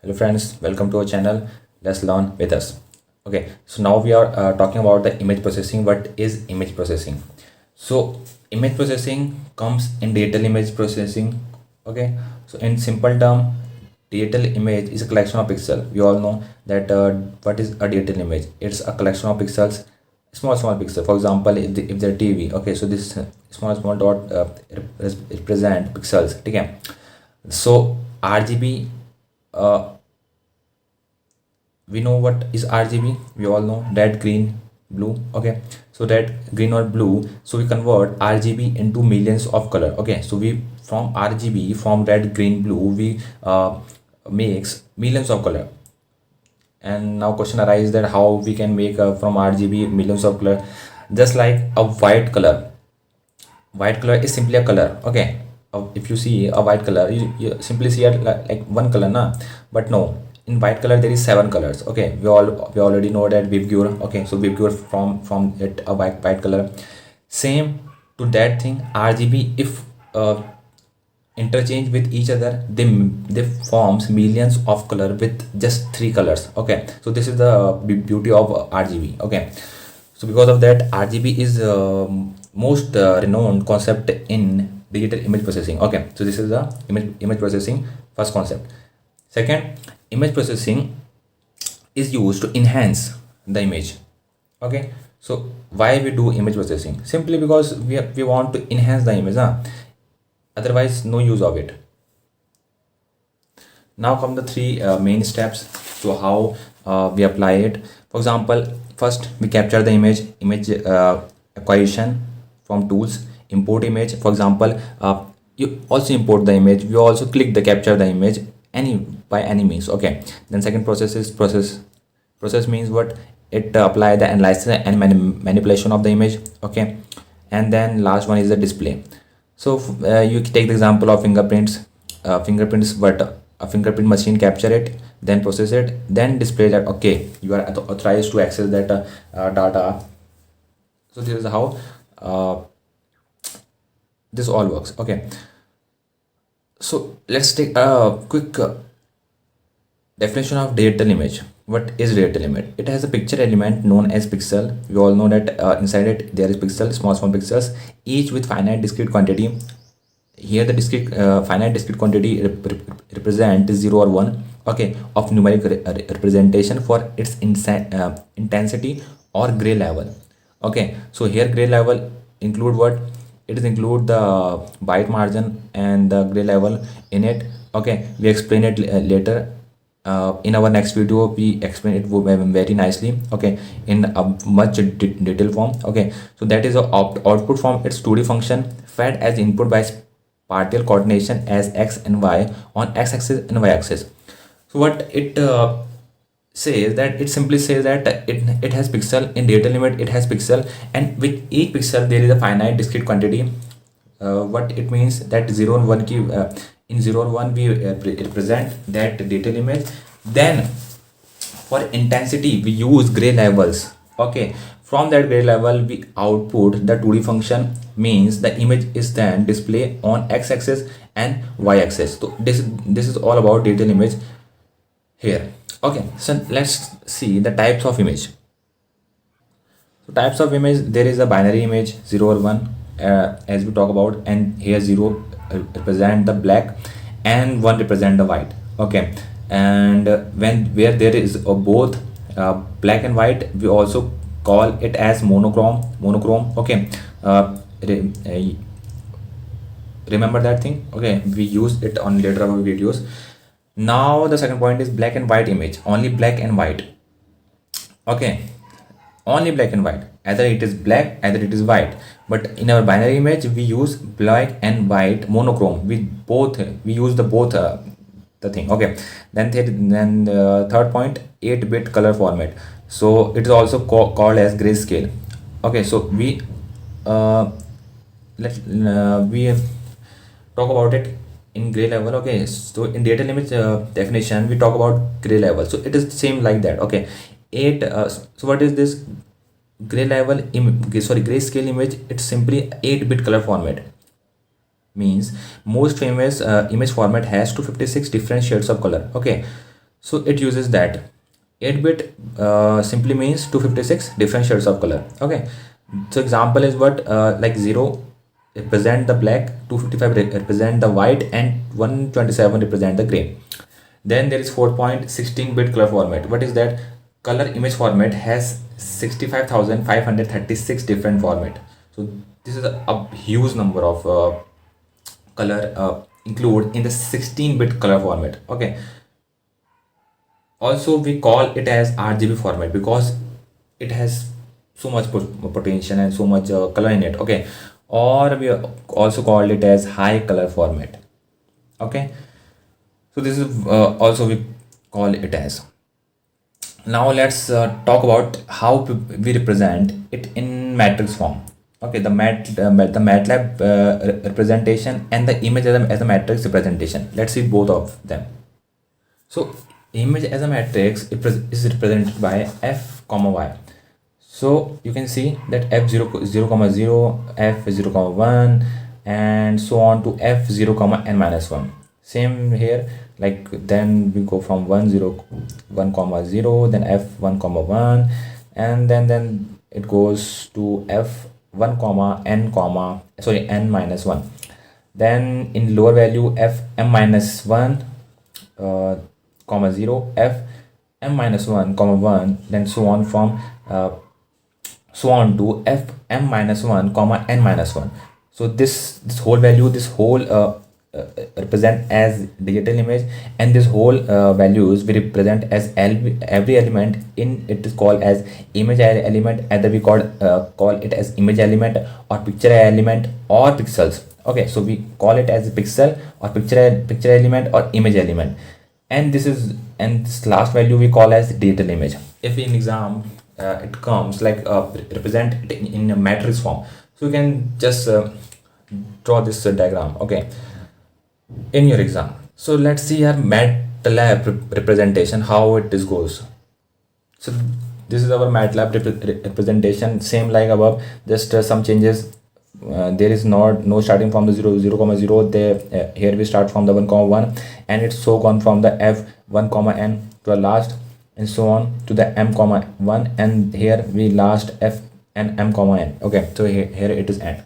Hello friends, welcome to our channel. Let's learn with us. Okay, so now we are talking about the image processing. What is image processing? So image processing comes in digital image processing. Okay, so in simple term, digital image is a collection of pixels. We all know that what is a digital image? It's a collection of pixels, small pixels. For example, if they're TV, okay, so this small dot represent pixels. Okay, so RGB, we know what is RGB. We all know red, green, blue. Okay, so red, green or blue, so we convert RGB into millions of color. Okay, so we from RGB, from red, green, blue, we makes millions of color. And now question arises that how we can make from RGB millions of color. Just like a white color is simply a color. Okay, if you see a white color, you simply see it like one color, na. But no, in white color there is seven colors. Okay, we already know that Vibgure. Okay, so Vibgure from it a white color. Same to that thing, RGB, if interchange with each other, they forms millions of color with just three colors. Okay, so this is the beauty of RGB. Okay, so because of that, RGB is most renowned concept in digital image processing. Okay, so this is the image processing first concept. Second, image processing is used to enhance the image. Okay, so why we do image processing? Simply because we want to enhance the image, huh? Otherwise no use of it. Now come the three main steps to how we apply it. For example, first we capture the image acquisition from tools. Import image. For example, you also import the image. We also click the capture the image by any means. Okay, then second process is process means what? It apply the analysis and manipulation of the image. Okay, and then last one is the display. So you take the example of fingerprints. But a fingerprint machine capture it, then process it, then display that. Okay, you are authorized to access that data. So this is how this all works. Okay, so let's take a quick definition of digital image. What is digital image? It has a picture element known as pixel. We all know that inside it there is pixel, small pixels, each with finite discrete quantity. Here the discrete finite discrete quantity represent 0 or 1, okay, of numeric representation for its intensity or gray level. Okay, so here gray level include what? It is include the white margin and the gray level in it. Okay, we explain it later. In our next video we explain it very nicely. Okay, in a much detailed form. Okay, so that is a output from its 2D function fed as input by partial coordination as x and y on x-axis and y-axis. So what it says that, it simply says that it has pixel. In data limit it has pixel, and with each pixel there is a finite discrete quantity. What it means that 0 and 1 in 0 and 1 we represent that data image. Then for intensity we use gray levels. Okay, from that gray level we output the 2D function, means the image is then displayed on x-axis and y-axis. So this is all about data image here. Okay, so let's see the types of image. So types of image, there is a binary image 0 or 1, as we talk about, and here 0 represent the black and 1 represent the white. Okay, and where there is both black and white, we also call it as monochrome. Okay, remember that thing. Okay, we use it on later of our videos. Now the second point is black and white image, only black and white. Okay, only black and white, either it is black, either it is white. But in our binary image we use black and white monochrome. We use the both the thing. Okay, then third point, 8-bit color format. So it is also called as grayscale. Okay, so we talk about it in gray level. Okay, so in data image definition we talk about gray level, so it is same like that. Okay, 8 so what is this gray level grayscale image? It's simply 8-bit color format. Means most famous image format has 256 different shades of color. Okay, So it uses that 8-bit simply means 256 different shades of color. Okay, so example is what, like 0 represent the black, 255 represent the white, and 127 represent the gray. Then there is 4.16-bit color format. What is that? Color image format has 65,536 different format. So this is a huge number of color include in the 16-bit color format. Okay, also we call it as RGB format because it has so much potential and so much color in it. Okay, or we also called it as high color format. Okay, so this is also we call it as. Now let's talk about how we represent it in matrix form. Okay, the Matlab representation and the image as a matrix representation. Let's see both of them. So image as a matrix is represented by f comma y. So you can see that f0 0 comma 0, f0 comma 1, and so on to f0 comma n minus 1. Same here, like then we go from 1 0 1 comma 0, then f1 comma 1, and then it goes to f1 comma n minus 1. Then in lower value f m minus 1 comma 0, f m minus 1 comma 1, then so on from so on to f m minus 1 comma n minus 1. So this whole value, this whole represent as digital image, and this whole values we represent as every element in it is called as image element. Either we call it as image element or picture element or pixels. Okay, so we call it as a pixel or picture element or image element, and this last value we call as digital image. If in exam it comes like represent it in a matrix form, so you can just draw this diagram. Okay, in your exam. So let's see our MATLAB representation, how it is goes. So this is our MATLAB representation, same like above, just some changes. There is no starting from the 0 comma 0. There here we start from the 1 comma 1, and it's so gone from the f1 comma n to the last, and so on to the m comma 1, and here we last f and m comma n. Okay, so here it is n.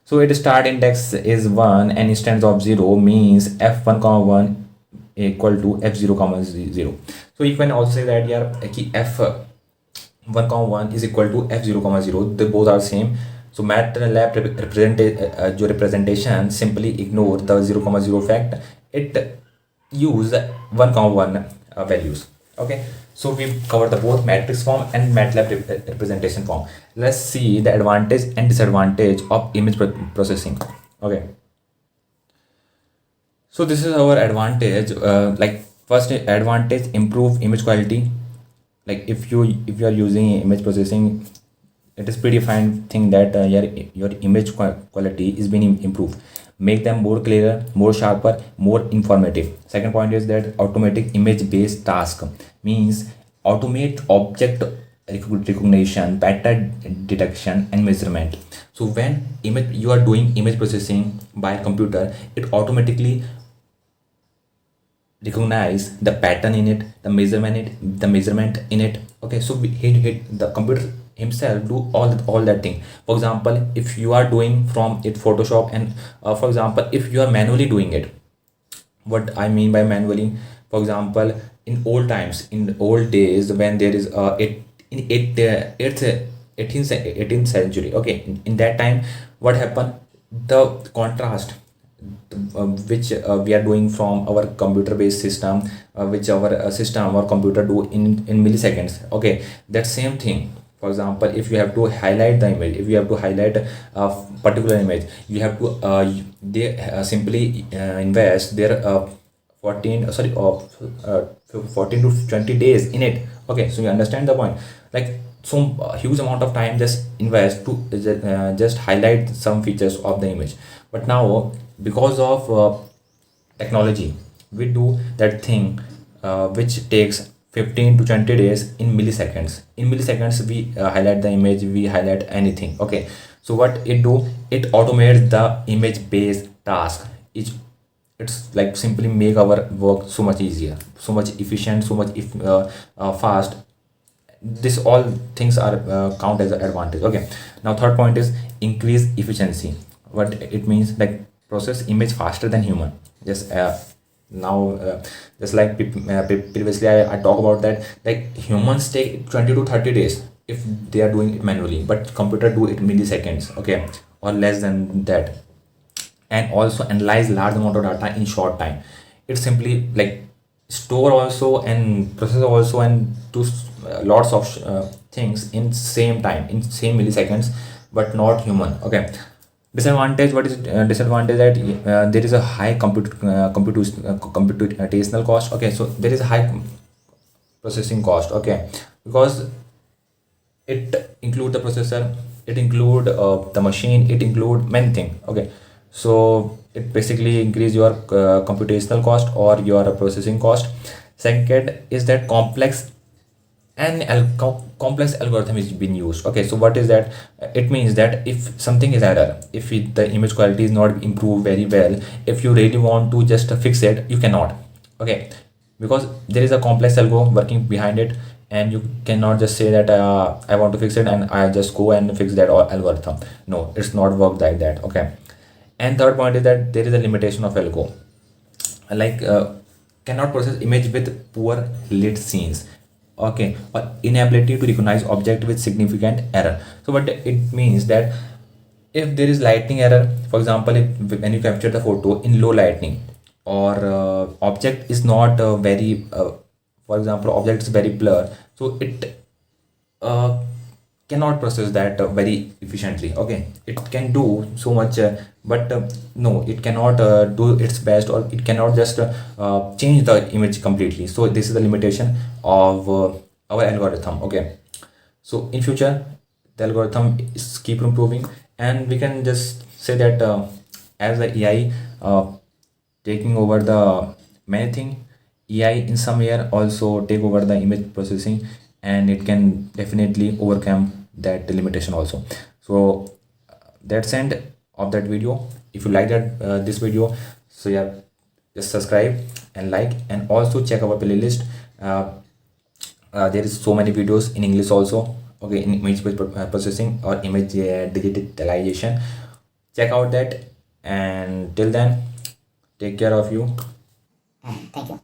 So its start index is 1 and instance of 0 means f1 comma 1 equal to f0 comma 0. So you can also say that here f1 comma 1 is equal to f0 comma 0. They both are same. So MATLAB representation simply ignore the 0 comma 0 fact. It use 1 comma 1 values. Okay, so we covered the both matrix form and MATLAB representation form. Let's see the advantage and disadvantage of image processing. Okay, so this is our advantage. Like first advantage, improve image quality. Like if you are using image processing, it is pretty fine thing that your image quality is being improved, make them more clearer, more sharper, more informative. Second point is that automatic image based task means automate object recognition, pattern detection, and measurement. So when you are doing image processing by computer, it automatically recognize the pattern in it, the measurement in it. Okay, so the computer himself do all that thing. For example, if you are doing from it Photoshop, and for example, if you are manually doing it, what I mean by manually, for example, in old times, in the old days, when there is it's 18th century. Okay, in that time, what happened, the contrast which we are doing from our computer based system, which our system or computer do in milliseconds. Okay, that same thing. For example, if you have to highlight the image, if you have to highlight a particular image, you have to they simply invest their 14 to 20 days in it. Okay, so you understand the point, like some huge amount of time just invest to just highlight some features of the image. But now, because of technology, we do that thing which takes 15 to 20 days in milliseconds. In milliseconds we highlight the image, we highlight anything. Okay, so what it do, it automates the image based task. it's like simply make our work so much easier, so much efficient, so much if fast. This all things are count as an advantage. Okay, now third point is increase efficiency. What it means, like process image faster than human. Just now just like previously I talk about that, like humans take 20 to 30 days if they are doing it manually, but computer do it milliseconds, okay, or less than that, and also analyze large amount of data in short time. It's simply like store also and process also and do lots of things in same time, in same milliseconds, but not human. Okay, disadvantage, what is disadvantage, that there is a high computational cost. Okay, so there is a high processing cost. Okay, because it include the processor, it include the machine, it include many things. Okay, so it basically increase your computational cost or your processing cost. Second is that complex algorithm is being used. Okay, so what is that? It means that if something is error, if the image quality is not improved very well, if you really want to just fix it, you cannot. Okay, because there is a complex algo working behind it, and you cannot just say that I want to fix it and I just go and fix that algorithm. No, it's not work like that. Okay, and third point is that there is a limitation of algo, like cannot process image with poor lit scenes. Okay, or inability to recognize object with significant error. So what it means, that if there is lighting error, for example, if when you capture the photo in low lighting, or object is not very for example, object is very blur, so it uh, cannot process that very efficiently. Okay, it can do so much, but no, it cannot do its best, or it cannot just change the image completely. So this is the limitation of our algorithm. Okay, so in future the algorithm is keep improving, and we can just say that as the AI taking over the many thing, AI in some year also take over the image processing, and it can definitely overcome that limitation also. So that's end of that video. If you like that this video, so yeah, just subscribe and like, and also check our playlist. There is so many videos in English also. Okay, in image processing or image digitalization. Check out that, and till then, take care of you. Thank you.